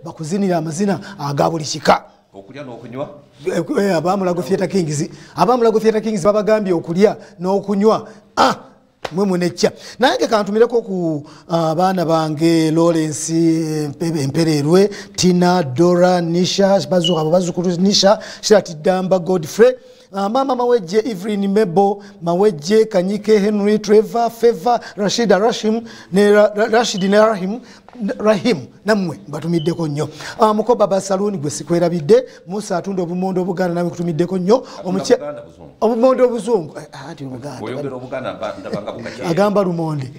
bakuzinira amazina aga buli kika okulya n'okunywa Abamulago Theatre Kings babagambye okulya n'okunywa mwe munecca nange kantumireko ku abaana bange Lawrence Empererwe Tina Dora Nisha bazukulu Nisha Shirati Damba Godfrey mama Mawejje Evelyn Mebo Mawejje Kanyike Henry Trevor Favor Rashida Rashim ne Rashid ne Rahim namwe batumiddeko nnyo mukoba basaluni gwe sikwerabidde Musa atunda obumondo obuganda namwe kutumiddeko nnyo obumondo obuzungu ati obuganda agamba lumonde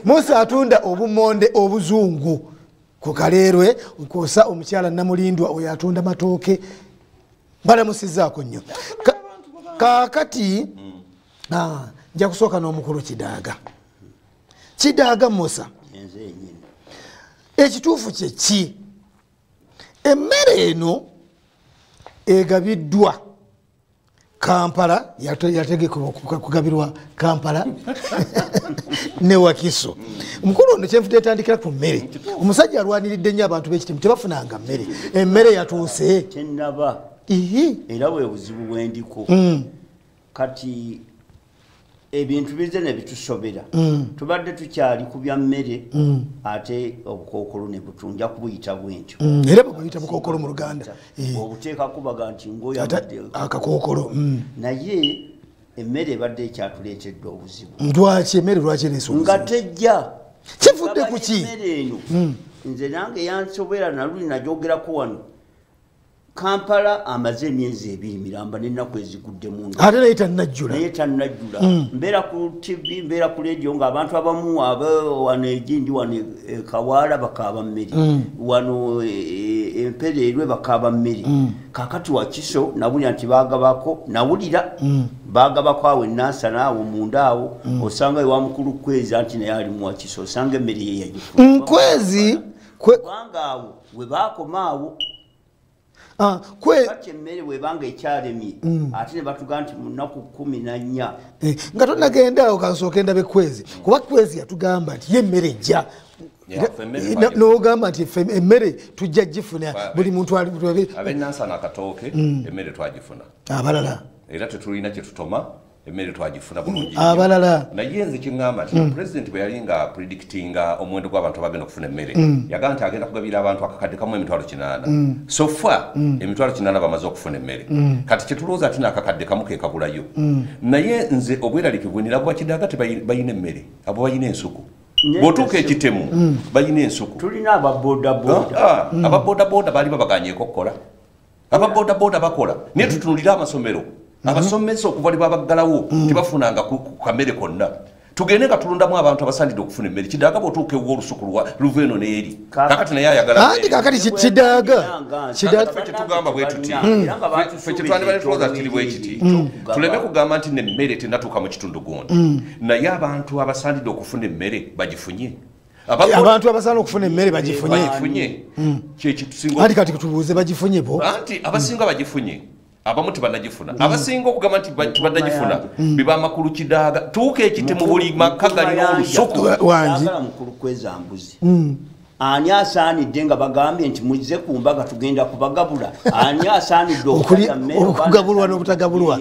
Musa atunda obumonde obuzungu ku Kaleerwe nkosa omukyala Namulindwa oyo atunda matooke balamusizaako nnyo kakati nja kusooka n'omukulu Kidaaga Musa ekituufu kye ki emmere eno egabiddwa Kampala yategekebwa kugabirwa Kampala ne Wakiso omukulu ono kyenvudde etandikira ku mmere omusajja alwaniridde nnyo abantu b'ekitimu tebafunanga mmere emmere yatuuse kyennaba era bwe buzibu bwendiko kati ebintu bize ne bitusobera tubadde tukyali ku bya mmere ate obukookolo ne butunja kubuyita bwentyo era buyita bukookolo mu Luganda obuteeka kubaga nti ngoya akakookolo naye emmere ebadde ekyatuleetedde obuzibu lwaki emmere lwaki ereese obuzibu nga tejja kivudde ku ki emmere eno nze nange yansobera naluli najogerako wano Kampala amaze emyezi 2 miramba n'ennaku ezigudde mundu ate naye tannajjula mbeera ku TV mbeera ku radio ng'abantu abamu wano egindi wano Kawaala bakaaba mmere wano Empererwe bakaaba mmere kakati Wakiso nabulya nti baagabako nawulira baagabako awo Nansana awo munda awo osanga ewa mukulu Kwezi anti naye ali mu Wakiso osanga emmere ye yagifuna Kwezi kubanga awo we baakoma awo kati emmere webanga ekyalemye ate ne batuga nti mu nnaku 14 nga tonagenda awo kansooka endabe Kwezi kuba Kwezi yatugamba nti ye emmere ejja n'ogamba nti emmere tujja gifuna buli muntu abenansana akatooke emmere twagifuna abalala era tetulina kye tutoma emmere twagifuna bulungi abalala naye nze kiŋŋamba nti president bwe yali nga predictinga omuwendo gw'abantu abagenda okufuna emmere yagamba nti agenda kugabira abantu akakadde kamu 800 so far 800 bamaze okufuna emmere kati kyetulowooza ati n'akakadde kamu keekabulayo naye nze obweraliikibwe nirabwa Kidaaga tebayina emmere abo bayina ensuku bw'otuuka ekitemu bayina ensuku tulina ababoodaboda baali babaganyeeko okukola ababoodaboda bakola naye tutunulira amasomero abasomesa okuva libabaggalawo tebafunanga ku kamere konna tugende nga tulondamu abantu abasaanidde okufuna emmere Kidaaga bw'otuuka ewa olusuku luva eno n'eri kakati naye ayagala kakati Kidaaga ffe kyetugamba bwe tuti ffe kyetwandibale tulowooza kiri bwe kiti tuleme kugamba nti n'emmere tennatuuka mu kitundu gundi naye abantu abasaanidde okufuna emmere bagifunye abantu abasaana okufuna emmere bagifunye kyekitusinga anti kati tubuuze bagifunye bo anti abasinga bagifunye abamu tebannagifuna abasinga okugamba nti tebannagifuna biba amakulu Kidaaga tuuka ekitemu buli maka galina olusuku wangi mukulu Kwezambuzi ani asaanidde nga bagambye nti muzze ku mbaga tugenda kubagabula ani asaanidde okugabulwa n'obutagabulwa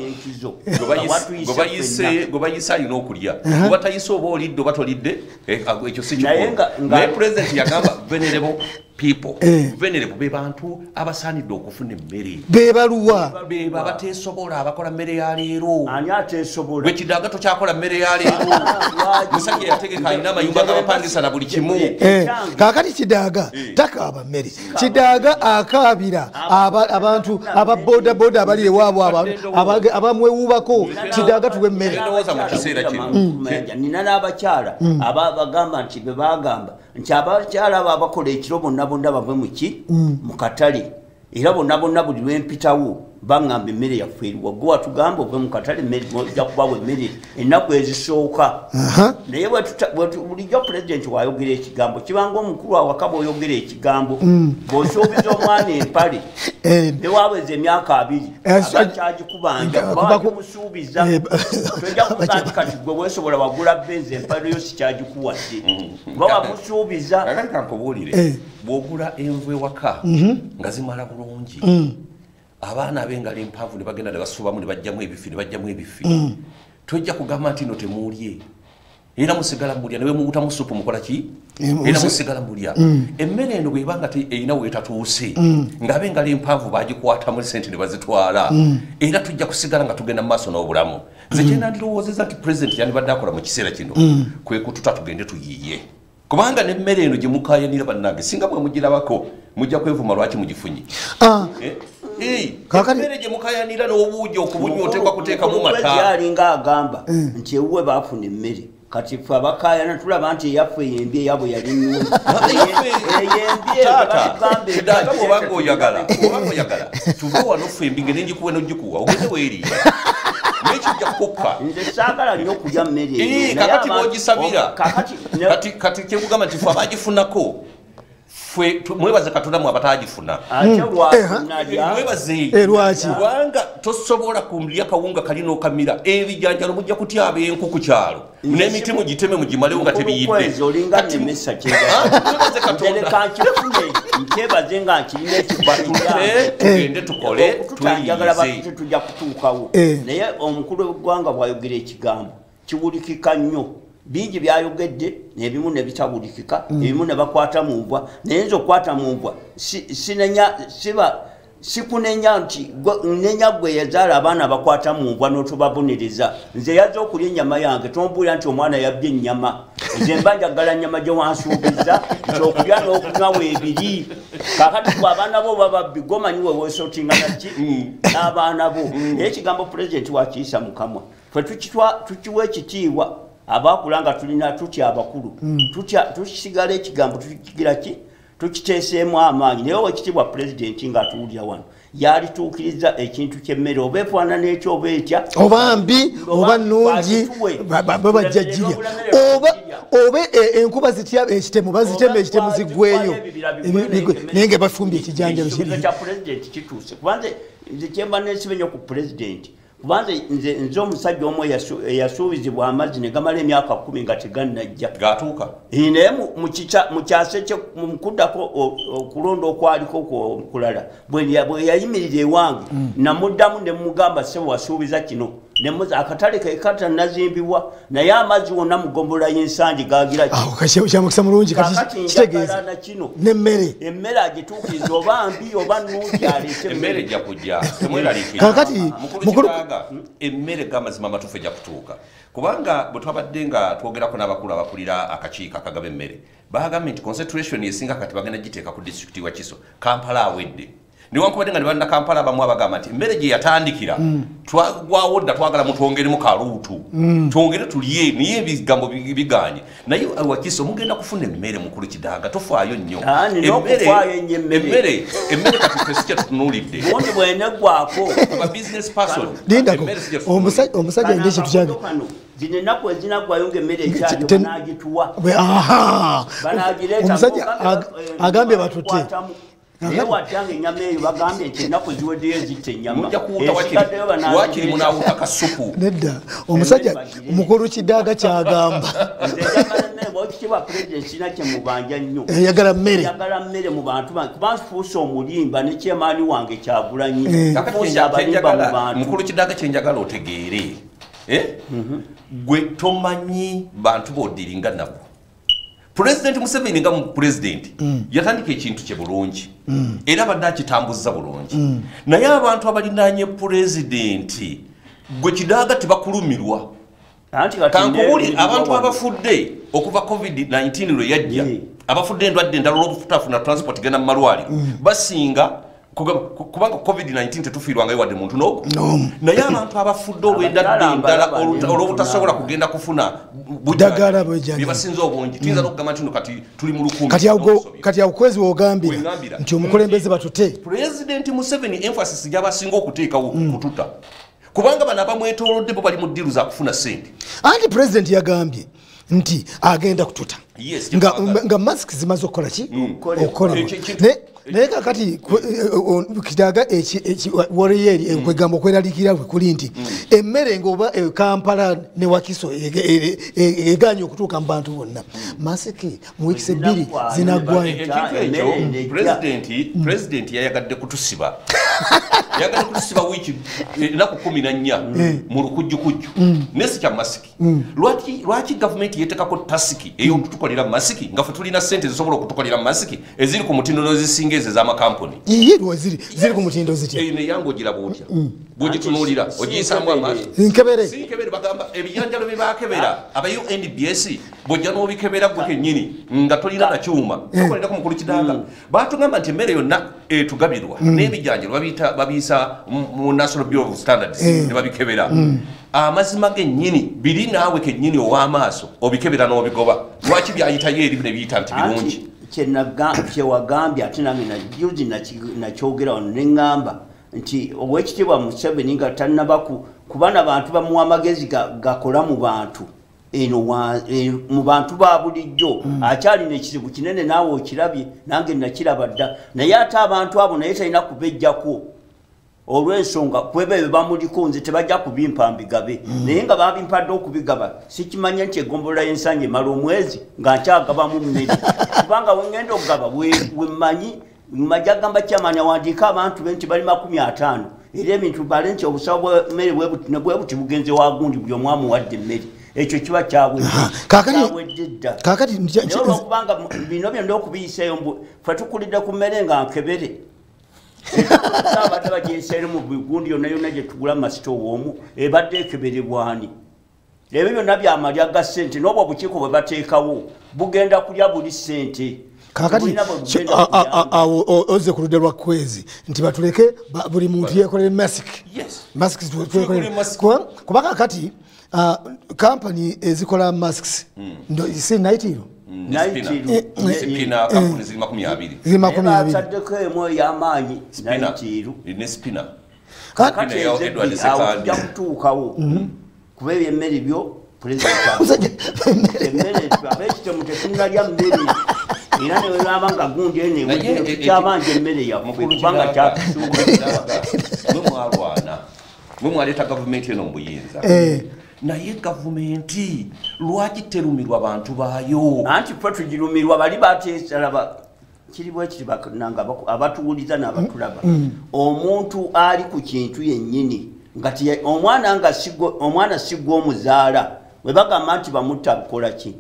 gwe bayise alina okulya kuba tayise oba olidde oba tolidde ekyo si kikulu naye pulezidenti yagamba venerable people venerable be bantu abasaanidde okufuna emmere bebaluwa beba bateesobola abakola mmere ya leero ani ateesobola gwe Kidaaga tokyakola mmere ya leero musajja yategeka alina amayumba g'abapangisa na buli kimu kakati Kidaaga takaaba mmere Kidaaga akaabira abantu ababoodaboda abali ewaabwe abamwewuubako Kidaaga tuwe emmere ndowooza mu kiseera kino nina n'abakyala abagamba nti be bagamba nti abakyala abo abakola ekiro bonna bonna bave mu katale era bonna bonna buli lwempitawo bangamba emmere yaffe eriwa gwe watugamba ove mu katale ojja kubawa emmere ennaku ezisooka naye bulijjo pulezidenti wayogera ekigambo kibanga omukulu awaka bw'oyogera ekigambo bw'osuubiza omwana empale newaweza emyaka 2 abakyagikubanja kuba wakimusuubiza tojja kuga nti kati gwe weesobola wagula benzi empale yo sikyagikuwadde kuba wamusuubiza. Kakati kankubuulire bw'ogula envu ewaka nga zimala bulungi abaana ab'engalo empanvu ne bagenda ne basuubamu ne bajjamu ebifi tojja kugamba nti no temuulye era musigala mulya ne bemuyutamu supu mukola ki era musigala mulya emmere eno bwebanga erina weetatuuse nga ab'engalo empanvu bagikwatamu sente ne bazitwala era tujja kusigala nga tugenda mu maaso n'obulamu. Nze kyenandirowoozeza nti pulezidenti yandibadde akola mu kiseera kino kwe kututa tugende tuyiiye kubanga n'emmere eno gye mukayanira bannange singa mwe mugirabako mujja kwevuma lwaki mugifunye. Emmere gye mukayanira n'obuugi okubunywa oteekwa kuteekamu mata alinga agamba nti ewuwe baafuna emmere kati ffe abakayana tulaba nti eyaffe eyembye eyabwe yali nyumba obanga oyagala tuve wano ffembi ngene ngikuwe nogikuwa ogende weeriya nekijja kukka nze saagala nnyo okulya mmere kakati boogisabira kati kyekugamba nti ffe abagifunako fwe mwebaze katonda mwe abatagifuna mwebaze kubanga tosobola kumulya kawunga kalina okamira ebijanjalo mujja kutyaba enku ku kyalo n'emiti mugiteme mugimalewo nga tebiyidde nkyebaze nga nkirina tugende tukole tuyize tujja kutuukawo naye omukulu w'eggwanga bw'ayogera ekigambo kiwulikika nnyo. Bingi byayogedde n'ebimu ne bitawulikika ebimu ne bakwata mu nvwa naye nze okukwata mu nvwa sikunenya nti nenya gwe yazaala abaana bakwata mu nvwa n'otubabonereza. Nze yazze okulya ennyama yange tombuulira nti omwana yabbye ennyama nze mba njagala nnyama gye wansuubiza nti okulya n'okunywa weebiri kakati gwe abaana bo bababbi gomanyi weweesootingana ki n'abaana bo. Naye ekigambo pulezidenti wakiyisa mu kamwa ffe tukiwa ekitiibwa abakulanga tulina tutya abakulu tukisigala ekigambo tukigira ki tukiteeseemu amaanyi. Naye owekitiibwa pulezidenti ng'atuwulira wano yalituukiriza ekintu ky'emmere oba efaanana ekyo oba etya oba mbi oba nnungi babajja girya oba enkuba zitya ekitemu bazitema ekitemu ziggweyo naye nga bafumbye ekijanjalo kya pulezidenti kituuse kubanze nze kyemba neesibe nnyo ku pulezidenti kubanze nze omusajja omu eyasuubizibwa amazzi ne gamala emyaka 10 nga tegannajja gatuuka naye mu kyase kye mukuddako okulonda okwaliko kulala bwe yayimirira ewange namuddamu ne mugamba ssebo wasuubiza kino nemuza akatale kekata nazimbibwa naye amazzi wonna mugombola y'ensangi gagira kyamukisa mulungi kitegeeza n'emmere emmere agituukiriza oba mbi oba nnungi aleete emmere ejja kujja temweraliikiriza kakati emmere gamazima amatuufu ejja kutuuka kubanga bwe twabadde nga twogerako n'abakulu abakulira akakiiko akagaba emmere bagambye nti concentration esinga kati bagenda giteeka ku disitulikiti wa Kiso Kampala awedde niwankubadde nga ne balina Kampala abamu abagamba nti emmere gye yatandikira twagwawo dda twagala mutwongeremu kaluutu twongere tulye naye ebigambo biganye naye wa Kiso mugenda kufuna emmere mukulu Kidaaga tofaayo nnyo emmere kati fesi kyetutunuulidde bundi bweneggwako aba business person lindako omusajja alina ekintu kyange zino ennaku ezinaggwayo ng'emmere ekyaliyo banaagituwa omusajja agambye batutte naye watyanga ennyama eyo bagambye nti ennaku ziweddeyo ezitta ennyama mujja kuwuta wakiri munaawuta kasupu nedda omusajja mukulu Kidaaga kyagamba ekitiibwa pulezidenti kirina kyemubanja nnyo yagala mmere mu bantu kuba nfuuse omulimba ne kyemaani wange Kyagulanyi mukulu Kidaaga kyenjagala otegeere gwe tomanyi bantu boodiringa nabo President Museveni nga mu president yatandika ekintu kye bulungi era badde akitambuza bulungi naye abantu abalinaanye president gwe Kidaaga tebakulumirwa kankubuli abantu abafudde okuva COVID-19 lwe yajja abafudde endwadde endala olw'obutafuna transport genda mu malwaliro basinga kubanga covid-19 tetufiirwangayo wadde muntu n'ogu naye abantu abafudde olw'endadde endala olw'obutasobola kugenda kufuna buddagala bye basinza obungi tuyinza n'okugamba nti no kati tuli mu lukumi kati awo kwezi wogambira nti omukulembeze batute pulezidenti Museveni emphasis gy'abasinga okuteekawo kututa kubanga bano abamwetoolodde bo bali mu ddiiru za kufuna ssente anti pulezidenti yagambye nti agenda kututa nga masiki zimaze okukola ki okukola naye kakati kitaga wareyeri ekwegamba okweralikira kwe kuli nti emmere ng'oba Kampala ne Wakiso eganye okutuuka mu bantu bonna masiki mu wiikisi ebbiri zinaggwayo pulezidenti yayagadde kutusiba yagadde kutusiba wiiki ennaku 14 mu lukujjukujju nesi kya masiki lwaki gavumenti yetekako tasiki ey'okutukolera masiki nga ffe tulina ssente zisobola okutukolera masiki eziri ku mutindo n'ezisinga ezo ez'amakampuni ziri ku mutindo zitya neyange ogiraba otya bwogitunuulira ogiyisaamu amaaso sinkebere bagamba ebijanjalo bye bakebera aba UNBS bwojja n'obikebera gwe kennyini nga tolina na kyuma tokolera ku mukulu kidanga batugamba nti emmere yonna etugabirwa n'ebijanjalo babiyisa mu National Bureau of Standards ne babikebera amazima gennyini biri naawe kennyini ow'amaaso obikebera n'obigoba lwaki byayitayo eri ne biyita nti birungi kyewagambye ate nange najuzi nakyogera wano ne ŋŋamba nti owekitiibwa Museveni nga tannabaku kubana bantu bamuwa amagezi gakola mu bantu eno mu bantu ba bulijjo akyalina ekizibu kinene naawe okirabye nange nakiraba dda naye ate abantu abo naye talina kubejjako olw'ensonga kweba ebyo bamuliko nze tebajja kubimpa mbigabe naye nga babimpadde okubigaba sikimanya nti egombolola y'ensanje emala omwezi nga nkyagabamu mmere kubanga wengenda okugaba wemmanyi majja gamba kyamaani awandiika abantu be nti bali 50 era ebintu bale nti obusawo bw'emmere bwe buti bugenze wagundi buli omu amuwadde emmere ekyo kiba kyawedde dda naye olwokubanga bino byonna okubiyisayo ffe tukulidde ku mmere nga nkebere abadde bagiyisayo mu bigundi yonna yonna gye tugula masitoowa omu ebadde ekeberebwani ebyo byonna byamalya ga ssente n'obwo obukiiko bwe bateekawo bugenda kulya buli ssente kakati oze ku ludde lwa kwezi nti batuleke buli muntu yekolere masiki kuba kakati kampani ezikola masks si naitiro ataddeko emu ey'amaanyi naitiru ojja kutuukawo kuba ebyo emmere byo abekitemu tetunalya mmere era newelaba nga gundi enekyabanja emmere yaffe kubanga kyatusuuka mwe mwaleeta gavumenti eno mu buyinza naye gavumenti lwaki terumirwa abantu baayo anti ffe tugirumirwa bali bateesalaba kiri bwe kiri nanga abatuwuliza n'abatulaba omuntu ali ku kintu yennyini nga omwana sigwa omuzaala bwe bagamba nti bamutta kukola ki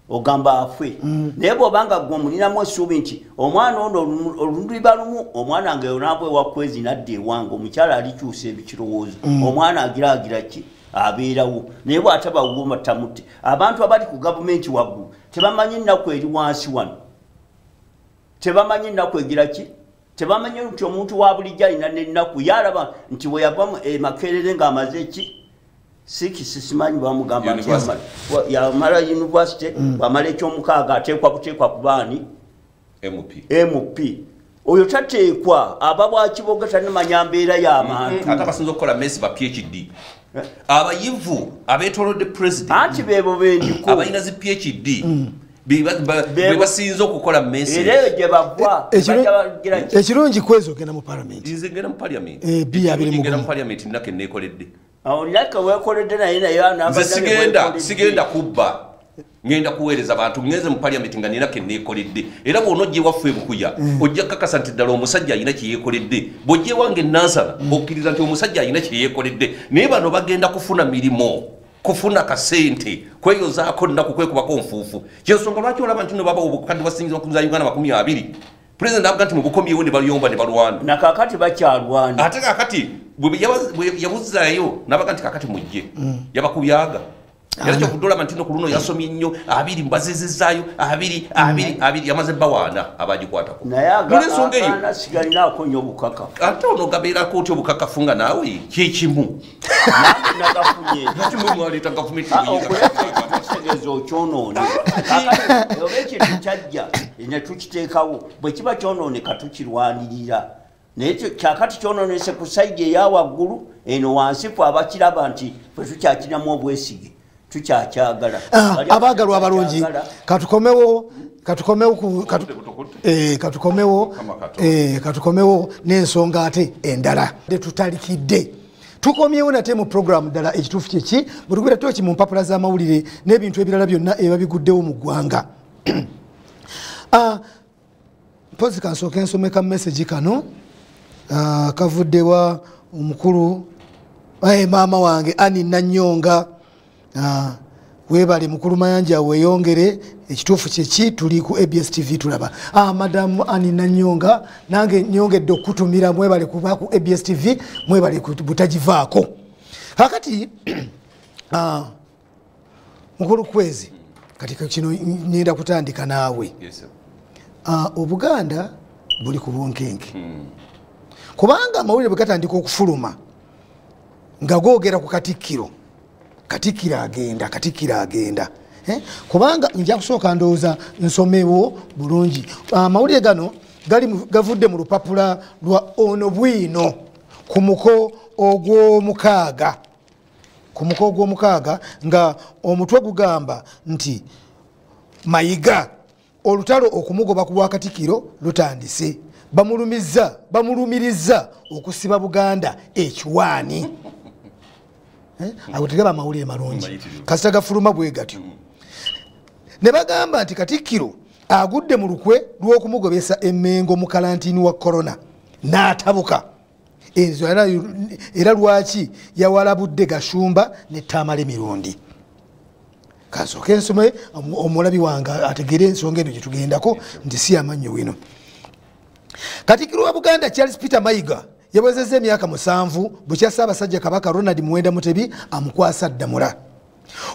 ogamba afwe naye bw'obanga gwe omulinamu essuubi nti omwana ono olululiba lumu omwana nga yonaabwe wakwezi nadda ewange omukyala alikyusa ebikirowoozo omwana agiragira ki abeerawo naye bw'ataba wuuma tamutte abantu abali ku gavumenti waggulu tebamanyi nnaku eri wansi wano tebamanyi nnaku egira ki tebamanyi nti omuntu wa bulijjo alina n'ennaku yalaba nti bwe yava Makerere ng'amaze eki simanyi bamugamba nti yamala yunivasite bwamala ekyomukaaga ateekwa kuteekwa ku baani MP oyo tateekwa aba bwakiboga tanamanya mbeera y'abantu ate abasinza okukola mesi ba PhD abayivu abeetolodde president anti beebo bendiko abalina zi PhD bebasinza okukola mesi era eyo gye bava ekirungi kwezi ogenda mu palamenti nze ngenda mu palamenti nnaka enneekoledde onnaka weekoledde naye nze sigenda kubba ngenda kuweereza abantu ngenze mu palamenti nga nina kenneekoledde era bw'onojja ewaffe ebukuya ojja kukakasa nti ddala omusajja alina kyeyeekoledde bw'ojja ewange nansala okkiriza nti omusajja alina kyeyeekoledde naye bano bagenda kufuna mirimu kufuna kasente kweyozaako nnaku kwekubako nfuufu kyensonga lwaki olaba nti no baba obukadde basingiza okuza Uganda 20 pulezidenti avuga nti mubukomyewo ne baluyomba ne balwana nakakati bakyalwana ate kakati bwe yabuzaayo nabaga nti kakati mujje yabakubyaga Era kyo kudola mantino kuluno yasomye nnyo abiri mbazizizaayo abiri yamaze bawana abagikwatako. Naye nsonga eyo sigalinaako nnyo obukaka. Ate ono gabeerako otyo obukakafunga naawe kyekimu. Nagafunye. Kimu mwaleta gavumenti okutegeeza okyonoone. Oba ekintu kyajja ne tukiteekawo bwe kiba kyonooneka tukirwanirira. Naye kyakati kyonoonese ku sayidi eya waggulu eno wansi ffe abakiraba nti fwe tukyakiramu obwesige. Abagalwa abalungi katukomewo n'ensonga ate endala tutalikidde tukomyewo nate mu programu ddala ekituufu kyeki bwetubeera toki mu mpapula z'amawulire n'ebintu ebirala byonna ebabiguddewo mu ggwanga. Mpozi kansooka ensomeka message kano kavuddewa omukulu maama wange Ani Nanyonga. Webale mukulu mayanja weyongere ekituufu kyeki tuli ku ABS TV tulaba. Madamu Ani Nanyonga nange nyongedde okutumira mwebale kuba ku ABS TV mwebale butagivaako. Kakati mukulu kwezi kati kino nyenda kutandika naawe. Obuganda buli ku bunkenke. Kubanga amawulire bwe gatandika okufuluma nga googera ku Katikkiro. Katikkiro agenda. Kubanga nja kusooka ndowooza nsomewo bulungi. Amawulire gano gavudde mu lupapula lwa Ono Bwino ku muko ogw'omukaaga nga omutwe gugamba nti Mayiga olutalo okumugoba ku Bwakatikkiro lutandise. Bamulumiriza okusiba Buganda ekiwaani. Awo tegaba amawulire malungi kasita gafuluma bwe gatyo. Ne bagamba nti Katikkiro agudde mu lukwe lw'okumugobesa emmengo mu qualantine wa corona n'atabuka. Ezo era lwaki yawalabudde Gashumba ne Tamale Emirundi. Kasooka ensome omulabi wange ategere ensonga eno gye tugendako nti si amannyo wino. Katikkiro wa Buganda Charles Peter Mayiga yabwezezza emyaka 7 bukya Ssaabasajja Kabaka Ronald Muwenda Mutebi amukwasa Ddamula.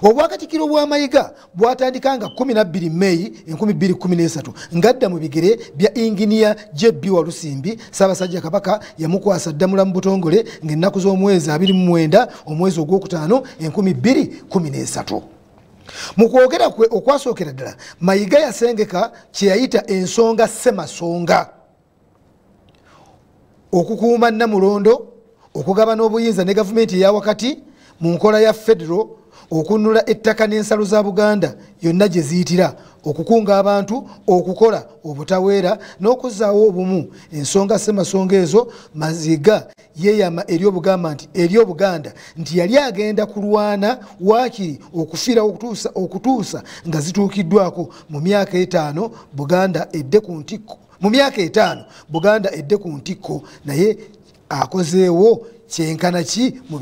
Obwakatikkiro bwa Mayiga bwatandikanga 12 Mei 2013 ngadda mu bigere bya Inginiya JB Walusimbi. Ssaabasajja Kabaka yamukwasa Ddamula mu butongole ng'ennaku z'omwezi 29 omwezi ogwokutaano 2013. Mu kwogera kwe okwasookera ddala Mayiga yasengeka kye yayita ensonga ssemasonga. Okukuuma Namulondo, okugabana obuyinza ne gavumenti eya wakati mu nkola ya federal, okununula ettaka n'ensalo za Buganda yonna gye ziyitira, okukunga abantu, okukola obutaweera n'okuzzaawo obumu. Ensonga ssemasonga ezo Maziga yeeyama eri Obuganda nti yali agenda kulwana waakiri okufiira okutuusa nga zituukiddwako mu myaka 5 Buganda edde ku ntikko. Mu myaka 5 Buganda edde ku ntikko, naye akozeewo kyenkana ki mu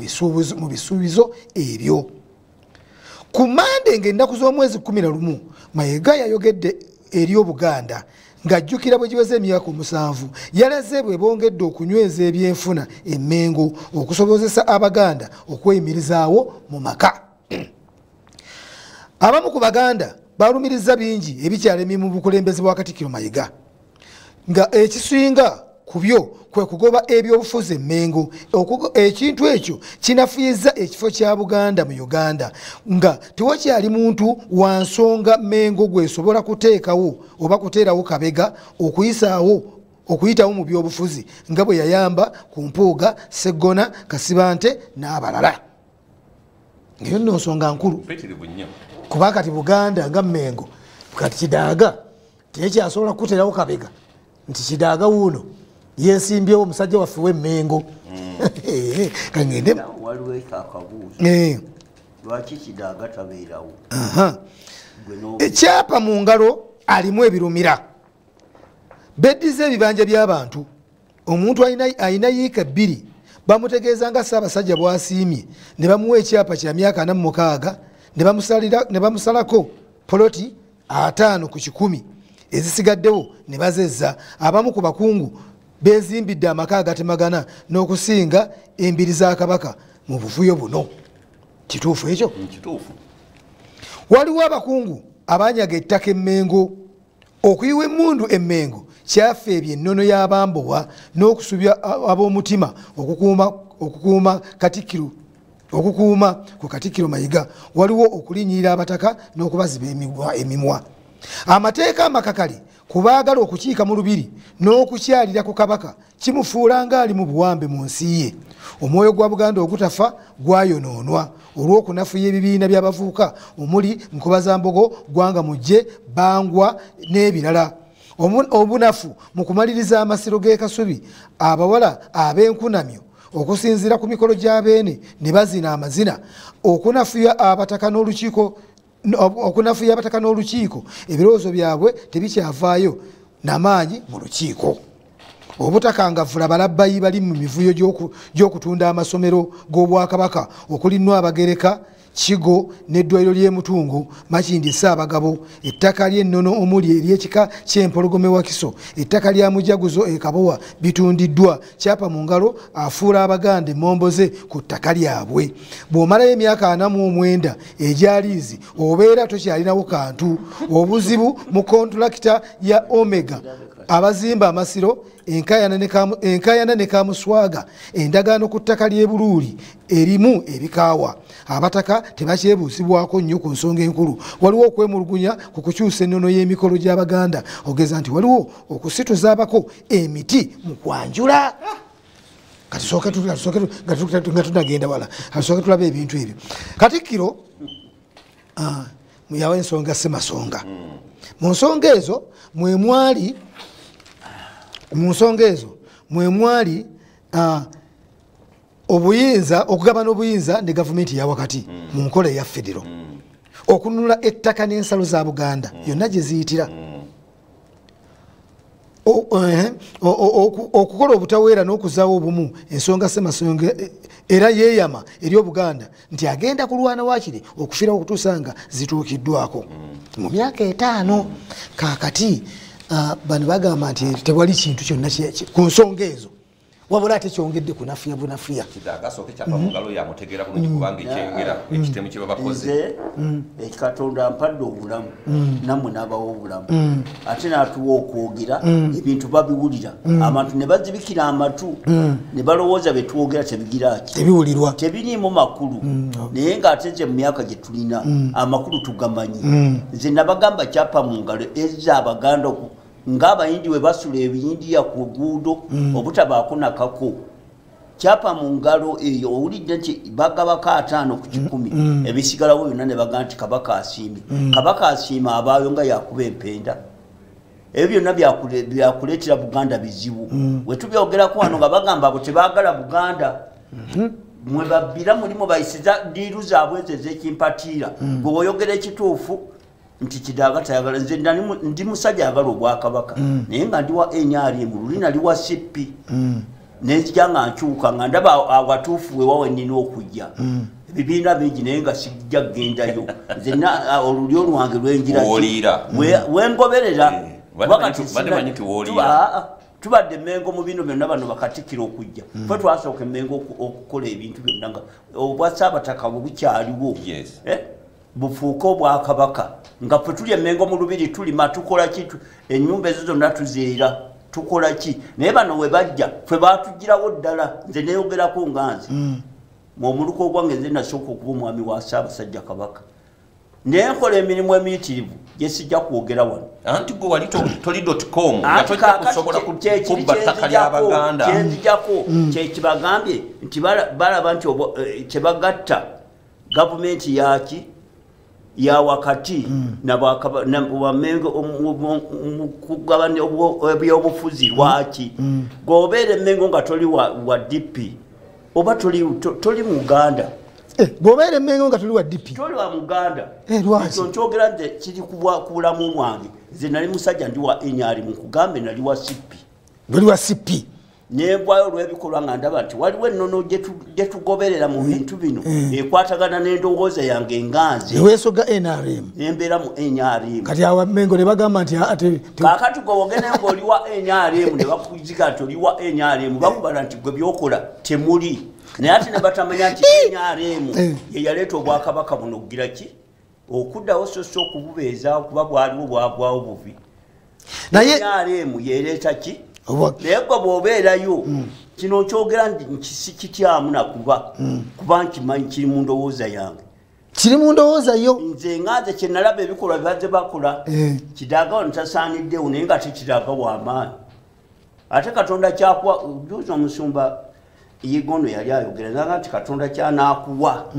bisuubizo ebyo. Ku Mande ng'ennaku z'omwezi 11 Mayiga yayogedde eri Obuganda ng'ajjukira bwe giweze emyaka 7 yalaze bwe bongedde okunyweza ebyenfuna emmengo okusobozesa Abaganda okweyimirizaawo mu maka. Abamu ku Baganda balumiriza bingi ebikyalemi mu bukulembeze bwa Katikkiro Mayiga nga ekisinga ku byo kwe kugoba ebyobufuzi emmengo. Ekintu ekyo kinafuyiza ekifo kya Buganda mu Uganda nga tewakyali muntu wa nsonga mmengo gwesobola kuteekawo oba kuteerawo kabega okuyitawo mu byobufuzi nga bwe yayamba ku Mpuuga, Sseggona, Kasibante n'abalala. Eyo nno nsonga nkulu kuba kati Buganda nga mmengo kati Kidaaga tekyasobola kuteerawo kabega nti Kidaaga wuuno yensimbyewo omusajja waffe w'emmengo. Kangende waliwo akabuuzo lwaki Kidaaga tabeerawo? Ekyapa mu ngalo alimu ebirumira beddiza ebibanja by'abantu. Omuntu ayina yiika 2 bamutegeeza nga Ssaabasajja bw'asiimye ne bamuwa ekyapa kya myaka 46 ne bamusalako poloti 5 ku 10 ezisigaddewo ne bazezza. Abamu ku bakungu bezimbidde amaka agatemagana n'okusinga embiri za Kabaka mu buvuyo buno. Kituufu ekyo? Kituufu. waliwo abakungu abanyaga ettaka Emmengo okuyiwa emmundu Emmengo kyafe ebyennono y'abambowa n'okusubya ab'omutima okukuuma Katikkiro okukuuma ku Katikkiro Mayiga waliwo okulinyirira abataka n'okubaziba emimwa amateeka amakakali kubaagala okukiika mu lubiri n'okukyalira ku kabaka kimufuula ng'ali mu buwambe mu nsi ye omwoyo gwa Buganda ogutafa gwayonoonwa olw'okunafuya ebibiina by'abavuuka omuli Nkobazambogo Gwanga Mujje Bangwa n'ebirala obunafu mu kumaliriza amasiro g'e Kasubi abawala ab'enkunamyo okusinziira ku mikolo gy'abeene ne bazina amazina okunafuya abataka n'olukiiko ebirowoozo byabwe tebikyavaayo n'amaanyi mu lukiiko obutakangavula balabbayi bali mu mivuyo gy'okutunda amasomero g'Obwakabaka okuli Nwabagereka Kigo n'eddwaliro ly'e Mutungo Makindi Ssaabagabo ettaka ly'ennono omuli ery'ekika ky'empologome Wakiso ettaka lya Mujaguzo e Kabowa bitundiddwa kyapa mu ngalo afuula Abaganda emmombo ze ku ttaka lyabwe bw'omalayo emyaka 49 egyaliizi obeera tokyalinawo kantu obuzibu mu kontulakita ya Omega abazimba amasiro enkayana ne Kamuswaga endagaano ku ttaka ly'e Buluuli erimu ebikaawa abataka tebakyebuusibwako nnyo ku nsonga enkulu waliwo okwemulugunya ku kukyusa ennono y'emikolo gy'Abaganda ogeza nti waliwo okusituza abako emiti mu kwanjula nga tunagenda wala asooke tulabe ebintu ebyo Katikkiro yawa ensonga Ssemasonga mu nsonga ezo mwe mwali obuyinza okugabana obuyinza ne gavumenti ya wakati mu nkola eya federo okununula ettaka n'ensalo za Buganda yonna gye ziyitira okukola obutaweera n'okuzaawo obumu ensonga Ssemasonga era yeeyama eri Obuganda nti agenda kulwana waakiri okufiira okutuusa nga zituukiddwako mu myaka 5 kaakati bano bagamba nti tewali kintu kyonna ku nsonga ezo wabula ate kyongedde kunafuya bunafuya kidagasoke kyapa mu ngalo yamutegeera bulungi kubanga ekyengera ekitemu kye babakoze Katonda ampadde obulamu nammwe n'abawa obulamu ate n'atuwa okwogera ebintu babiwulira abantu ne bazibikira amatu ne balowooza betwogera tebiwulirwa tebiriimu makulu naye ng'ate nze mu myaka gye tulina amakulu tugamanyi nze nabagamba kyapa mu ngalo ezza Abaganda ng'abayindi we basula ebiyindiya ku luguudo obutabaako nakako kyapa mu ngalo eyo owulidde nti bagabako 5 ku 10 ebisigalawo byonna ne bagaa nti kabaka asiimye kabaka asiima abaayo nga yakuba empenda ebyo byonna byakuleetera Buganda bizibu we tubyogerako wano nga bagamba abo tebaagala Buganda mwe babbira mulimu bayisiza ndiiru zaabwe ezo ez'ekimpatiira gwe oyogera ekituufu nti kidaga tayagala nze ndi musajja ayagala Obwakabaka naye nga ndi wa NRM luli nali wa CP n'ekijja nga nkyuka nga ndaba awatuufu we wawe nnina okujja ebibiina bingi naye nga sijja kugendayo nzenna olulyo lwange lwenjira wengoberera tubadde Emmengo mu bino byonna bano Bakatikkiro okujja fe twasooka Emmengo okukola ebintu byonna nga obwasaabataka bukyaliwo bufuuka Obwakabaka nga fe tuli Emmengo mu lubiri tulima tukola ki ennyumba ezo zonna tuzeera tukola ki naye bano we bajja fe baatugirawo ddala nze neeyogerako nga nze omuluka ogwange nze nasooka okuba omwami wa Ssaabasajja Kabaka naye nkola emirimu emiyitirivu gye sijja kwogera wano anti gwe wali toli.com yatojja kusobola kubba ttaka ly'Abaganda kyenzijjako kyekibagambye nti balaba nti kyebagatta gavumenti yaki ya wakati Bamengo kugabanya ebyobufuzi lwaki gobeera Emmengo nga toli wa DP oba toli mu Uganda gobeera Emmengo nga toli wa DP toli wa Muganda kyogera nze kiri kubulamu bwange nze nali musajja ndi wa NRM nkugambe nali wa CP buli wa CP nebwayo olw'ebikolwa nga ndaba nti waliwo ennono gye tugoberera mu bintu bino ekwatagana n'endowooza yange enganze eweesoga NRM nembeera mu NRM kati awa Emmengo ne bagamba nti kaakati gwe wogenda ng'oli wa NRM ne bakuziga nti oli wa NRM bakubala nti gwe byokola temuli naye ate ne batamanya nti NRM ye yaleeta Obwakabaka buno okugira ki okuddawo soso okububeeza kuba bwaliwo bwagwawo bubi naye alemu yereeta ki naye gwe bw'obeerayo kino kyogera nkisi kityamu nakuba kuba nkimanyi kiri mu ndowooza yange kiri mu ndowooza yo nze nganze kye nalaba ebikolwa bibadde bakola kidaaga wano tasaaniddewo naye nga tekidaaga w'amaanyi ate katonda kyakuwa juuzi omusumba yigono yali ayogera naga nti katonda kyanaakuwa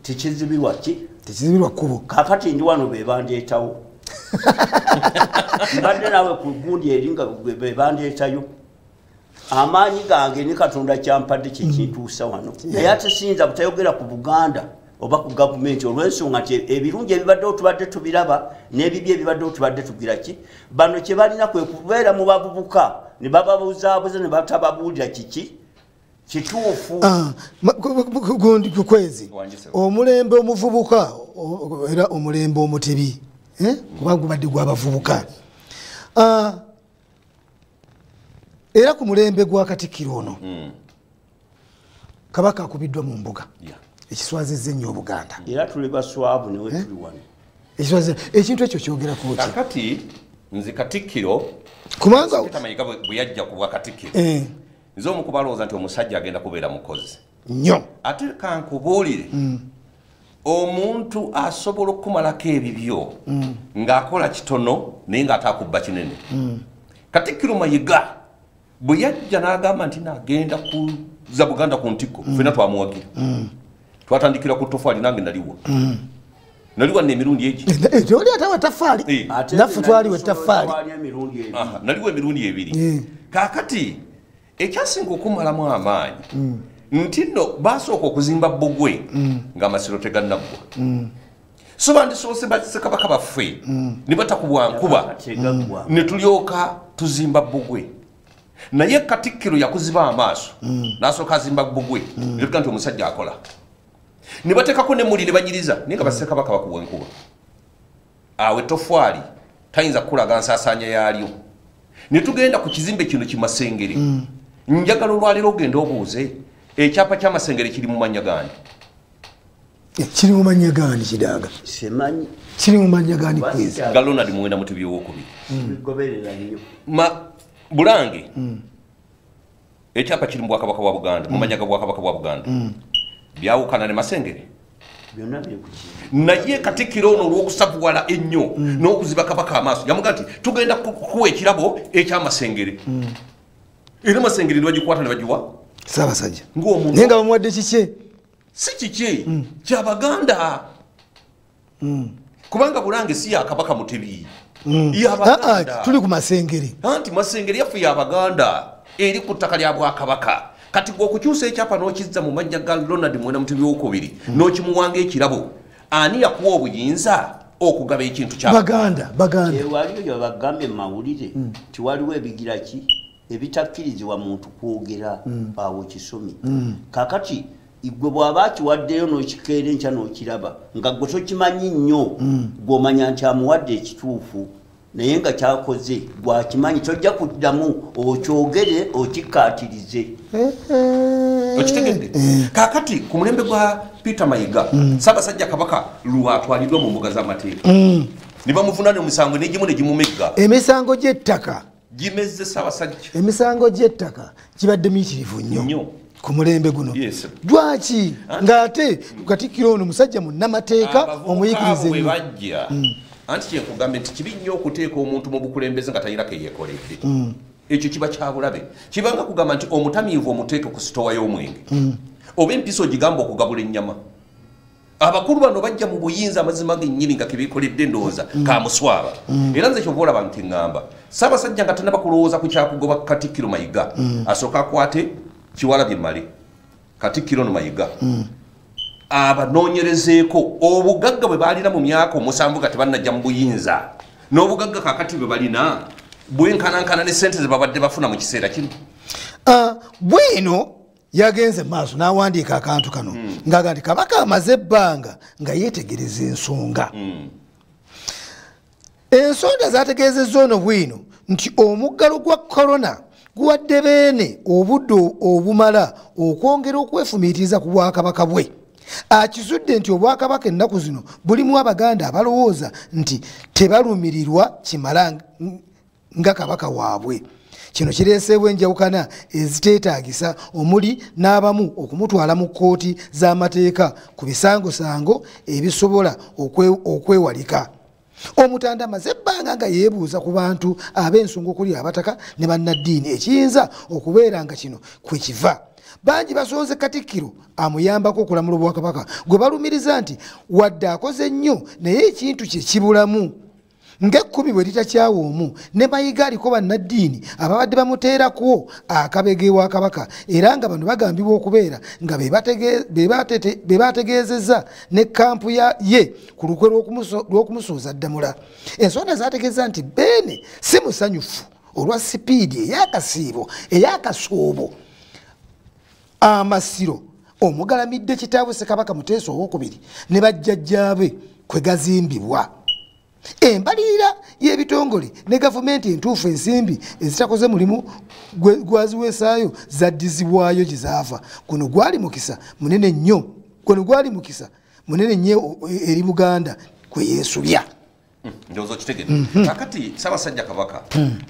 tekizibirwa ki tekizibirwa kkubo kakati ndi wano bebandeetawo mbadde naawe ku gundi eri nga bebandeetayo amaanyi gange ne katonda kyampadde kyekintuusa wano naye ate siyinza butayogera ku Buganda oba ku gavumenti olw'ensonga nti ebirungi ebibaddewo tubadde tubiraba n'ebibi ebibaddewo tubadde tugira ki bano kye balina kwe kubeera mu bavubuka ne bababuzaabuza ne batababuulira kiki kituufu gundi kukwezi omulembe omuvubuka era omulembe omutebi kuba gubadde gw'abavubuka era ku mulembe gwa Katikkiro ono Kabaka akubiddwa mu mbuga ekiswazizza ennyo Obuganda era tuli baswavu newe tuli wano ekintu ekyo kyogerako ki kakati nze Katikkiro kubanga tamayiga bwe yajja ku bwa Katikkiro nze omu kubalowooza nti omusajja agenda kubeera mukozi nnyo ate kankubuulire omuntu asobola okumalako ebibyo ng'akola kitono naye ng'ataakubba kinene Katikkiro Mayiga bwe yajja n'agamba nti nagenda kuza Buganda ku ntikko ffenna twamuwagira twatandikira ku ttofaali nange naliwa n'emirundi egi oli atawa ttafaali naffe twaliwa ettafaali naliwa emirundi ebiri kaakati ekyasinga okumalamu amaanyi nti nno baasooka okuzimba Bbugwe ng'amasiro tegannaggwa so bandisoose Ssekabaka baffe ne batakubwa nkuba ne tulyoka tuzimba Bbugwe naye Katikkiro yakuziba amaaso n'asooka azimba Bbugwe ne tuga nti omusajja akola ne bateekako n'emmuli ne banyiriza naye nga Bassekabaka bakubwa enkuba awo ettofaali tayinza kukulaga nsaasaanya yaalyo ne tugenda ku kizimbe kino Kimasengere njagala olwaleero ogenda obuuze ekyapa ky'Amasengere kiri mu mannya gani kiri mu mannya gani Kidaaga semanyi kiri mu mannya gani kwezi ga Ronald Muwenda Mutebi owokubiri bigoberera nnyo Bulange ekyapa kiri mu Bwakabaka bwa Buganda mu mannya ga Bwakabaka bwa Buganda byawukana ne Masengere byonna biri ku kintu naye Katikkiro ono olw'okusavuwala ennyo n'okuziba Kabaka amaaso yamuga nti tugenda kuwa ekirabo eky'Amasengere era Masengere ne bagikwata ne bagiwa Ssaabasajja naye nga bamuwadde kiki si kiki ky'Abaganda kubanga Bulange si ya Kabaka Mutebi y'Abaganda tuli ku Masengere anti Masengere yaffe y'Abaganda eri ku ttaka lya Bwakabaka kati gwe okukyusa ekyapa n'okizza mu mannya ga Ronald Muwenda Mutebi owokubiri n'okimuwanga ekirabo ani yakuwa obuyinza okugaba ekintu kya Baganda waliyo bagambye mu mawulire tiwaliwo ebigira ki ebitakkirizibwa muntu kwogera awo kisomi kakati igwe bw'aba akiwaddeyo n'okikeera enkya n'okiraba nga gwe tokimanyi nnyo gw'omanya nti amuwadde ekituufu naye nga kyakoze gwakimanyi tojja kuddamu okyogere okikkaatirize okitegedde kaakati ku mulembe gwa Peter Mayiga Ssaabasajja Kabaka lwatwaliddwa mu mbuga z'amateeka ne bamuvunana emisango n'egimu ne gimumegga emisango gy'ettaka gimezze Ssaabasajja emisango gy'ettaka kibadde miyitirivu nnyo ku mulembe guno lwaki ng'ate Katikkiro ono musajja munnamateeka omuyigirize bwe bajja anti kyenkugambye nti kibi nnyo okuteeka omuntu mu bukulembeze nga talina keyeekoledde ekyo kiba kyabulabe kibanga kugamba nti omutamiivu omuteeke ku sitowa y'omwenge oba empisa ogigamba okugabula ennyama abakulu bano bajja mu buyinza amazima gennyini nga kebeekoledde ndowooza kamuswaba era nze kyova olaba nti ŋŋamba Ssaabasajja nga tannaba kulowooza ku kyakugoba Katikkiro Mayiga asooka akwate Kiwalabye Male Katikkiro no Mayiga abanoonyerezeeko obugagga bwe baalina mu myaka 7 nga tebannajja mu buyinza n'obugagga kakati bwe balina bwenkanankana ne ssente ze babadde bafuna mu kiseera kino bwino yagenze maaso n'awandiika akantu kano ng'aga nti Kabaka amaze ebbanga nga yeetegereza ensonga ensonga zategeezezza ono bwino nti omuggalo gwa korona guwadde beene obudde obumala okwongera okwefumiitiriza ku Bwakabaka bwe akizudde nti obwakabaka ennaku zino bulimu abaganda abalowooza nti tebalumirirwa kimala nga kabaka waabwe. Kino kireeseewo enjawukana eziteetaagisa omuli n'abamu okumutwala mu kkooti z'amateeka ku bisangosango ebisobola okwewalika. Omutanda amaze ebbanga nga yeebuuza ku bantu ab'ensonga okuli abataka ne bannaddiini ekiyinza okubeera nga kino kwe kiva. Bangi basooze Katikkiro amuyambako okulamula obwakabaka gwe balumiriza nti wadde akoze nnyo naye ekintu kye kibulamu. Ng'ekkumi bwe litakyawa omu ne Mayiga aliko bannaddiini ababadde bamuteerako akabege wa kabaka era nga bano bagambibwa okubeera nga be bategeezezza ne kampu ye ku lukwe lw'okumusuuza ddamula. Ensonga zaategeeza nti Beene si musanyufu olwa sipiidi ey'akasiibo ey'akasoobo amasiro omugalamidde kitaawe Ssekabaka Muteesa II ne bajjajjaabe kwe gazimbibwa. Embalirira y'ebitongole ne gavumenti entuufu ensimbi ezitakoze mulimu gwaziweesaayo zaddizibwayo gye zaava. Guno gwali mukisa munene nnyo eri Buganda kwe yeesubya. Ndozo kitegedde. Kakati Ssaabasajja Kabaka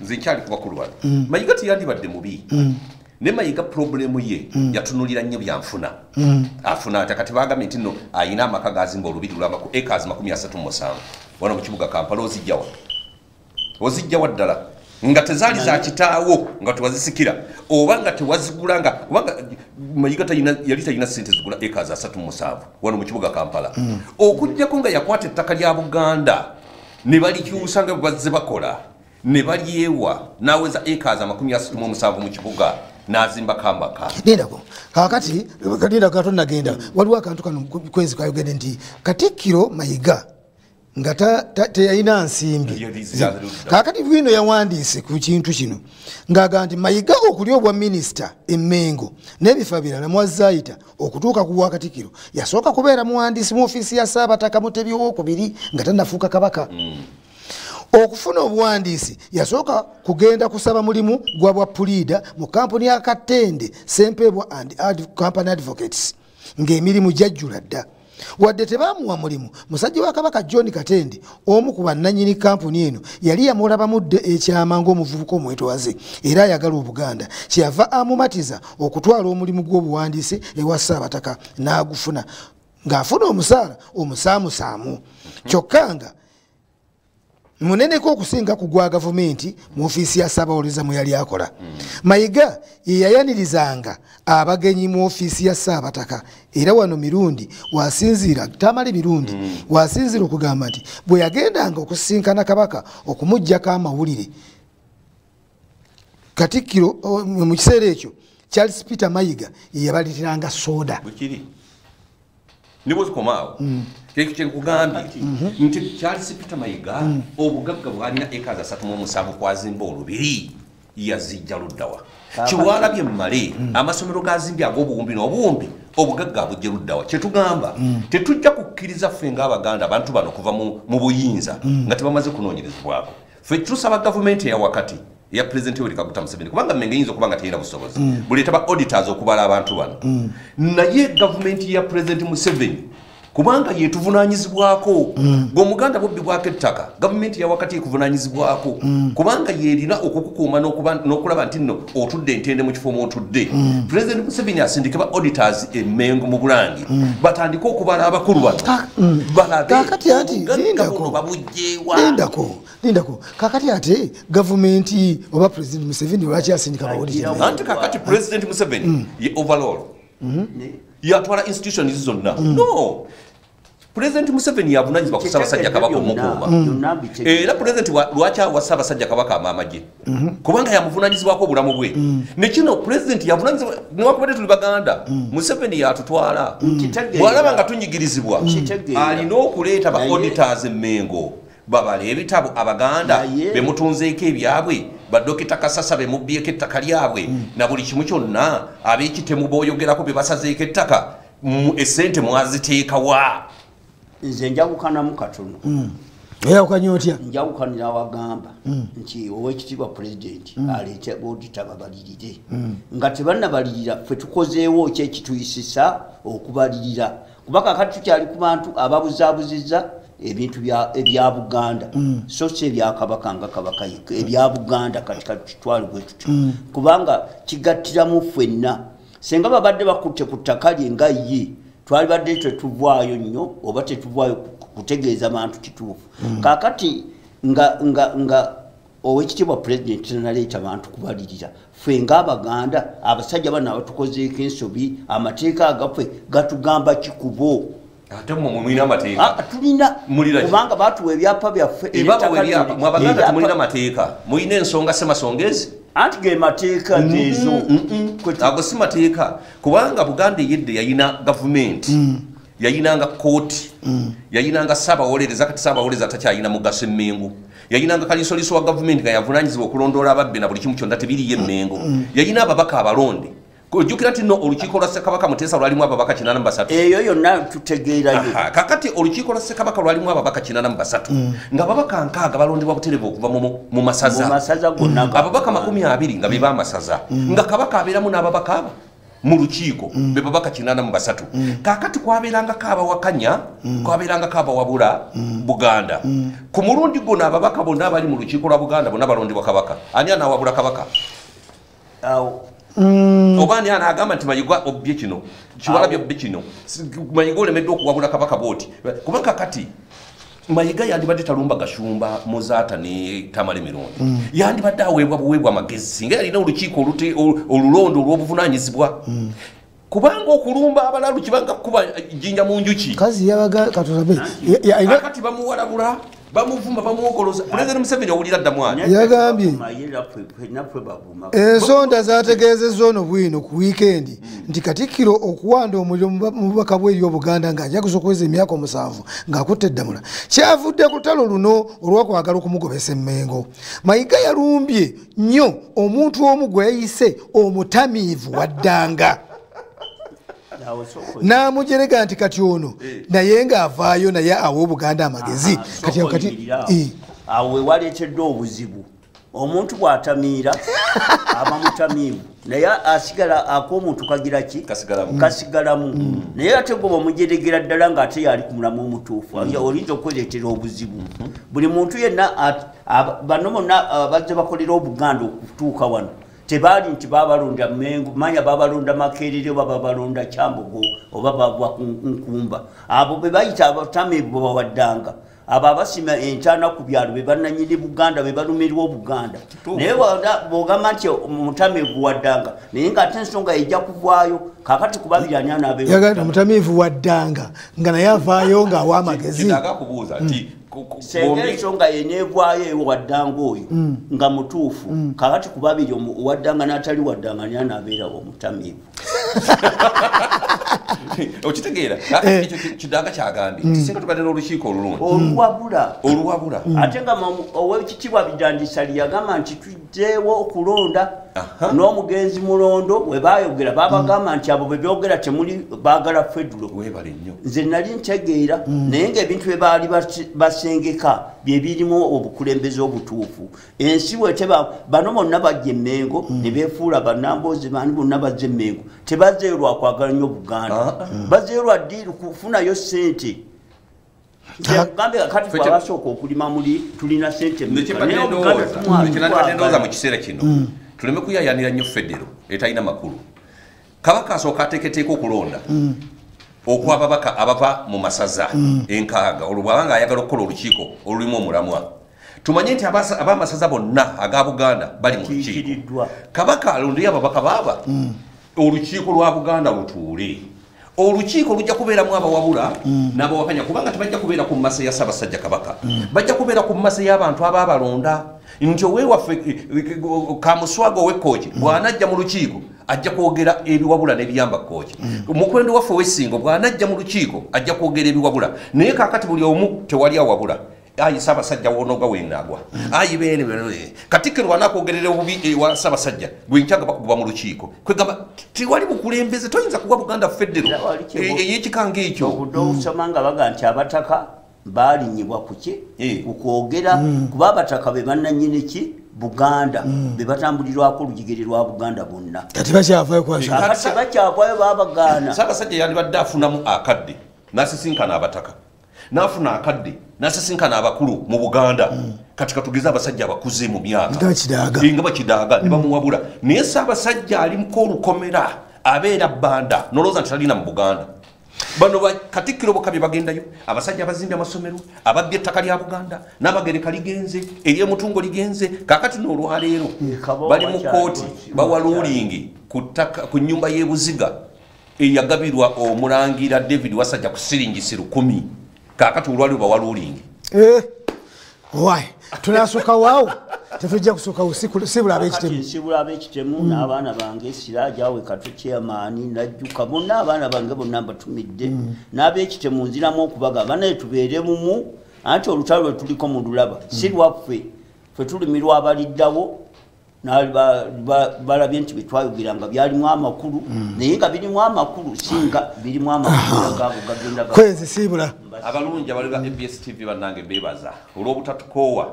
nze nkyali ku bakulu bano. Mayiga teyandibadde mubi. Ne Mayiga problemu ye yatunulira nnyo byanfuna. Afuna kati bagambye nti nno ayina amaka gazimba olubiri lw'amaku acres 37 wano mu kibuga Kampala ozijjawa ddala nga tezaali za kitaawo nga tewazisikira oba nga tewazigula nga Mayiga yali talina ssente zigula acres 37 wano mu kibuga Kampala. Okujjako nga yakwata ettaka lya Buganda ne balikyusa nga bazze bakola ne balyewa n'aweza acres 37 mu kibuga n'azimba kambaka. Lindako kakati lindako katonagenda waliwo akantu kano kwezi kayogedde nti Katikkiro Mayiga nga teyalina nsimbi. Kakati bwino yawandiise ku kintu kino ng'agamba nti Mayiga okulya obwa minisita Emmengo n'ebifo birala mwazaayita okutuuka ku bwa Katikkiro yasooka kubeera muwandiisi mu ofiisi ya Ssaabataka Mutebi II nga tannafuuka kabaka. Okufuna obuwandiisi yasooka kugenda kusaba mulimu gwa bwa Pulesident mu kampuni ya Katende Sempebwa and Company Advocates ng'emirimu gyajjula dda. Wadde tebaamuwa mulimu, musajja wa Kabaka John Katende omu ku bannannyini kampuni eno yali yamulabamudde ekyama ng'omuvubuka omwetowaze era ayagala Obuganda. Kyeyava amumatiza okutwala omulimu gw'obuwandiisi ewa Ssaabataka n'agufuna ng'afuna omusaala omusaamusaamu. Kyokka nga muneneko okusinga ku gwa gavumenti mu ofiisi ya Ssaabawolereza mwe yali akola. Mayiga ye yayanirizanga abagenyi mu ofiisi ya Ssaabataka era wano mirundi wasinziira tamale mirundi wasinziira okugamba nti bwe yagendanga okusisinkana kabaka okumuggyako amawulire Katikkiro mu kiseera ekyo Charles Peter Mayiga ye yabalitiranga soda. Nibo zikomaawo kye nkugambye nti Charles Peter Mayiga obugagga bwalina acres 37 kwazimba olubiri yazijja luddawa. Kiwalabye mmale amasomero gazimbye ag'obuwumbi n'obuwumbi obugagga bujje luddawa. Kyetugamba tetujja kukkiriza ffe ng'Abaganda abantu bano kuva mu buyinza nga tebamaze kunoonyerezebwako. Ffe tusaba gavumenti eya wakati ya President Yoweri Kaguta Museveni kubanga Mmengo eyinza okuba nga terina busobozi buleeta ba auditors okubala abantu bano naye gavumenti ya President Museveni kubanga yetuvunaanyizibwako ng'Omuganda bobbi bwako ettaka gavumenti ya wakati ekuvunaanyizibwako kubanga yerina okukukuuma n'okulaba nti nno otudde entende mu kifo mw'otudde. President Museveni asindike ba auditors Mmengo mu Bulange batandike okubala abakulu bano kakati ati lindako kakati ate gavumenti oba President Museveni lwaki asindika ba auditors anti kakati President Museveni ye overall yatwala institutions zonna no President Museveni yavunanyizibwa ku Ssaabasajja Kabaka omukuuma era President lwaki awa Ssaabasajja Kabaka amaamagye kubanga yamuvunanyizibwako obulamu bwe ne kino President yavunanyizibwa newakubadde tuli Baganda Museveni yatutwala bw'alaba nga tunyigirizibwa alina okuleeta ba auditors Mmengo babala ebitabo Abaganda bemutunzeeko ebyabwe badokita Kasasa bemubbyeko ettaka lyabwe na buli kimu kyonna ab'ekitemu booyogerako be basazeeko ettaka essente mwaziteeka wa. Nze njawukanamu katono eyawukanya otya? Njawukanira awagamba nti Oweekitiibwa President aleete audita babalirire nga tebannabalirira ffe tukozeewo ki ekituyisisa okubalirira kuba kakati tukyali ku bantu ababuzaabuzizza ebintu ebya Buganda so si ebya Kabaka nga Kabaka ebya Buganda kati kitwale bwe tuti kubanga kigattiramu ffenna senga babadde bakutte ku ttaka lye nga ye twali badde tetuvaayo nnyo oba tetuvaayo kutegeeza bantu kituufu kakati nga owekitiibwa president naleeta bantu kubalirira ffe ng'Abaganda abasajja bano abatukozeeko ensobi amateeka agaffe gatugamba kikubo ate mwe mulina amateeka tulina kubanga batuwa ebyapa byaffe mu Abaganda temulina mateeka mulina ensonga semasongezi anti ge mateeka zeezo ago si mateeka kubanga Buganda eyedde yayina gavumenti yayinanga kooti yayinanga Ssaabawolereza kati Ssaabawolereza takyayina mugaso Emmengo yayinanga kalisoliso wa gavumenti nga yavunanyizibwa okulondoola ababbi na buli kimu kyonna tebiriyo Emmengo yayina ababaka abalonde ojjukira nti no olukiiko lwa Ssekabaka Muteesa lwalimu ababaka 83 eyo yonna tutegeerayo kakati olukiiko lwa Ssekabaka lwalimu ababaka 83 nga ababaka nkaaga balondebwa butereevu okuva mu masaza gonna ababaka 20 nga be b'amasaza nga Kabaka abeeramu n'ababaka abo mu lukiiko be babaka 83 kakati kwabeerangako abawakanya kwabeerangako abawabula Buganda ku mulundi guno ababaka bonna abali mu lukiiko lwa Buganda bonna balondebwa Kabaka ani anaawabula Kabaka oba ani anaagamba nti Mayiga obbye kino Kiwalabye obbye kino Mayiga olemeddwa okuwabula Kabaka booti kuba kakati Mayiga yandibadde talumba Gashumba Muzaata ne Tamale Mirundi yandibadde aweebwa buweebwa amagezi singa yalina olukiiko olulondo olw'obuvunaanyizibwa kubanga okulumba abalalu kibanga kuba jjinja mu njuki kazi yabaga katulabe kati bamuwalabula bamuvuma bamuwogoloza Pulezidenti Museveni owulira ddamwani yagambye ensonda zategeezezza ono bwino ku wiikendi nti Katikkiro okuwanda omuliro mu bubaka bwe eri Obuganda ng'ajaguza okuweza emyaka 7 ng'akutte eddamula kyavudde ku lutalo luno olw'okwagala okumugobesa Emmengo. Mayiga yalumbye nnyo omuntu omu gwe yayise omutamiivu waddanga namujerega nti kati ono naye ng'avaayo naye awa Obuganda amagezi awe waleeteddwa obuzibu omuntu bw'atamiira aba mutamiivu naye asigala ak'omuntu kagira ki kasigalamu naye ate gwe bamujeregera ddala ng'ate yali ku mulamu omutuufu olinza okwereetera obuzibu buli muntu yenna bano bonna bazze bakolera Obuganda okutuuka wano tebali nti babalonda Mmengo manya babalonda Makerere oba babalonda Kyambogo oba bava Nkumba abo be bayita abatamiivu bawaddanga abo abasima entaana ku byalo be bannanyini Buganda be balumirwa Obuganda naye bw'ogamba nti omutamiivu waddanga naye ng'ate ensonga ejja kuvaayo kakati kubabiri ani anaabeera omutamiivu waddanga nga naye avaayo ng'awa amagezi senga ensonga eneevaayo ewo waddanga oyo nga mutuufu kakati kubabiri waddanga n'atali waddanga ani anaabeera omutamiivu okitegeera kiddanga kyagambye nti singa tubadde n'olukiiko olulungi oluwabula ate nga owekitiibwa Bidandisa yagamba nti tujjeewo okulonda n'omugenzi mulondo we baayogera babagamba nti abo bebyogera temuli baagala federo nze nali ntegeera naye ng'ebintu bye baali basengeka bye birimu obukulembeze obutuufu ensi weteba bano bonna bajja Emmengo ne beefuula bannamboozi baani bonna bajja Emmengo tebazzeeyo lwakwagala nnyo Buganda bazzeeyo lwa ddiiri kufunayo ssente gambe kati twabasooka okulima muli tulina ssente ndowooza mu kiseera kino tuleme kuyayanira nnyo federo etalina makulu Kabaka asooka ateeketeeka okulonda okw'ababaka abava mu masaza enkaaga olwo bw'abanga ayagala okukola olukiiko olulimu omulamwa tumanye nti ab'amasaza bonna aga Buganda bali mu lukiiko Kabaka alondeyo ababaka baaba olukiiko lwa Buganda lutuule olukiiko lujja kubeeramu abawabula n'abawakanya kubanga tebajja kubeera ku mmase ya Ssaabasajja Kabaka bajja kubeera ku mmase y'abantu abaabalonda nti owewaffe Kamuswaga ow'Ekkooki bw'anajja mu lukiiko ajja kwogera ebiwabula n'ebiyamba Kkooki mukwendo waffe ow'Essingo bw'anajja mu lukiiko ajja kwogera ebiwabula naye kaakati buli omu tewali awabula ayi Ssaabasajja wonoga weenaagwa ayi beene Katikkiro anakwogerera obubi ewa Ssaabasajja gwenkyaga bakuba mu lukiiko kwegamba tewali bukulembeze toyinza kuwa Buganda federo ey'ekikanga ekyo obudde obusoma nga baga nti abataka baalinyibwa kuki kukwogera kuba abataka be bannannyini ki Buganda be batambulirwako olujigere lwa Buganda bonna kati bakyavaayo bakyavaayo babagaana Ssaabasajja yandibadde afunamu akadde n'asisinkana abataka n'afuna akadde n'asisinkana abakulu mu Buganda kati katugeza abasajja abakuze mu myaka nga bakidaaga ne bamuwabula naye Ssaabasajja ali mu k'olukomera abeera bbanda nolowooza nti talina mu Buganda bano Katikkiro bokka bye bagendayo abasajja abazimbye amasomero ababbye ettaka lya Buganda n'abagereka ligenze ery'omutungo ligenze kaakati n'olwaleero bali mu kooti bawa luulingi ku nnyumba y'ebuziga eyagabirwa omulangira David Wasajja ku siringisi 10 kaakati olwaleero bawa luulingi why tunasuka wao tufujja kusuka usiku sibula abekitemu sibula abekitemu n'abaana bange Siraajawe Katu chairman najjuka bonna abaana bange bonna batumidde n'abekitemu nziramu okubagamba naye tubeere mumu anti olutalo lwe tuliko mu lulaba si lwaffe ffe tulimirwa abaliddawo balabye nti betwayogeranga byalimu amakulu naye nga birimu amakulu singa birimu amakulu agago gagenda kwezi sibula abalungi abaliga ABS TV bannange beebaza olw'obutatukoowa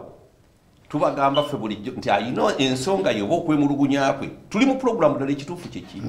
tubagamba ffe bulijjo nti ayina ensonga yoba okwemulugunya kwe tuli mu pulogulaamu ddala ekituufu kyeki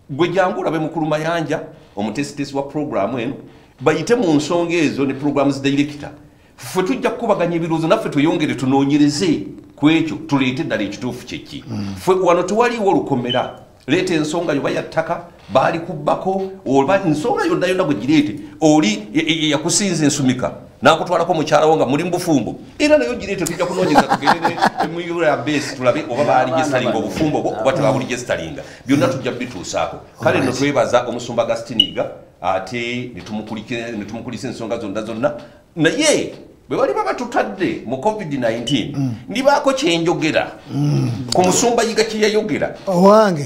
gwe jangu olabe mukulu Mayanja omutesitesi wa pulogulaamu eno bayite mu nsonga ezo ne pulogulaamu zidirekita ffe tujja kukubaganya ebirowoozo naffe tweyongere tunoonyereze ku ekyo tuleete ddala ekituufu kyeki ffe wano tewaliiwo olukomera leeta ensonga yoba yattaka baali kubbako oba ensonga yonna yonna bwe gireete oli yakusinza ensumika nakutwalako mukyala wo nga muli mbufumbo era nayo gireete tujja kunoonyeza tugende emuyula ya base tulabe oba baali gestalinga obufumbo bwo oba tebabuli gestalinga byonna tujja bituusaako kale no twebaza omusumba Gastiniga ate netumukulisa ensonga zonna naye bwe bali babatutadde mu COVID-19 ndibaako kyenjogera ku musumba yiga kye yayogera owange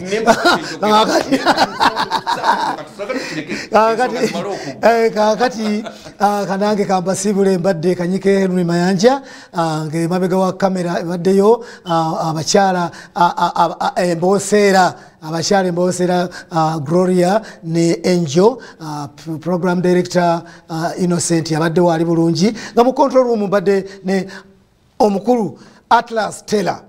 kakati kanange kambasibule mbadde Kanyike Henry Mayanja ng'emabega wa kamera ebaddeyo abakyala emboseera abakyala emboseera Gloria ne Angel program director Innocent yabadde wali bulungi nga mu control room mbadde ne omukulu Atlas Taylor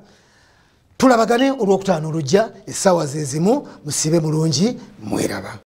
tulabagane olwokutaano olujja essaawa zezimu musibe mulungi mweraba.